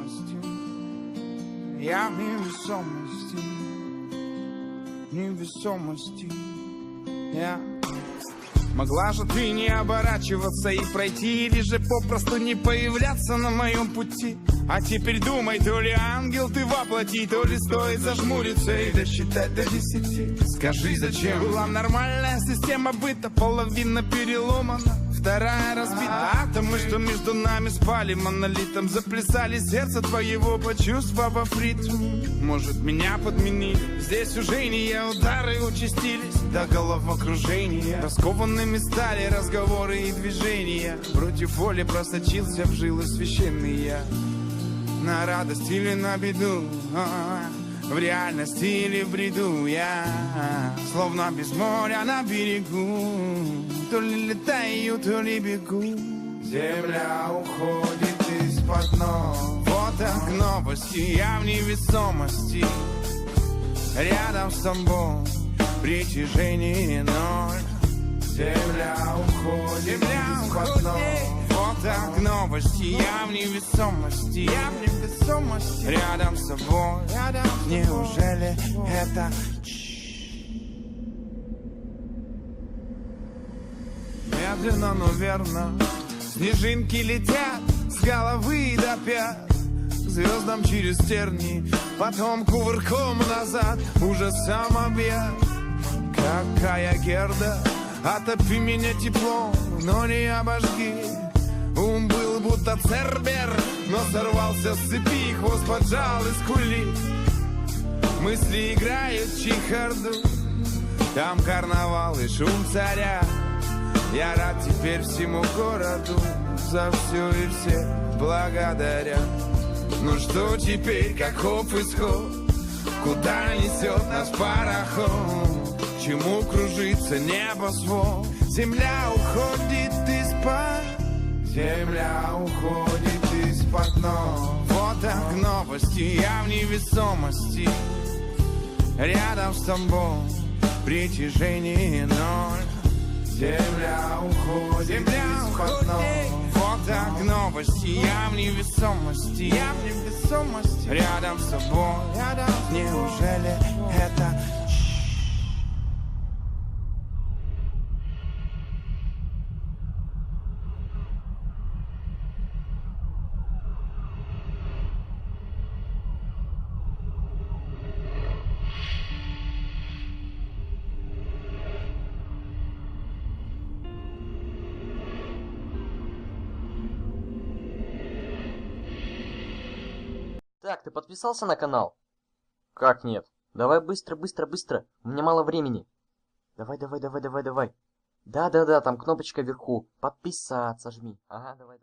невесомости. Я в невесомости. Невесомости. Я... Могла же ты не оборачиваться и пройти, или же попросту не появляться на моем пути. А теперь думай, то ли ангел ты воплоти, то ли стоит зажмуриться и досчитать до 10. Скажи, зачем была нормальная система быта, половина переломана, вторая разбита. Атомы, что между нами спали монолитом, заплясали сердце твоего, почувствовав ритм. Может, меня подменили, здесь уже не удары участились до головокружения. Раскованными стали разговоры и движения, против воли просочился в жилы священный я. На радость или на беду, в реальности или в бреду я, словно без моря на берегу, то ли летаю, то ли бегу. Земля уходит из-под ног, вот так новости, я в невесомости. Рядом с тобой притяжение ноль. Земля уходит из-под ног, вот так новости, я в невесомости. Я в невесомости. Рядом с тобой, неужели это... Медленно, но верно, снежинки летят с головы до пят, к звездам через терни, потом кувырком назад, уже сам объят. Какая герда, отопи меня теплом, но не обожги. Ум был будто цербер, но сорвался с цепи, хвост поджал и скулит. Мысли играют в чехарду, там карнавал и шум царя. Я рад теперь всему городу, за все и всех благодаря. Ну что теперь, каков исход, куда несет нас пароход? Чему кружится небосвод? Земля уходит из-под, земля уходит из-под ног. Вот так новости, я в невесомости. Рядом с тобой притяжение ноль. Земля уходит из-под ног. Вот так новости, я в невесомости. Я в невесомости. Рядом с тобой, неужели это... Так, ты подписался на канал? Как нет? Давай быстро, быстро, быстро. У меня мало времени. Давай, давай, давай, давай, давай. Да, там кнопочка вверху. Подписаться жми. Ага, давай.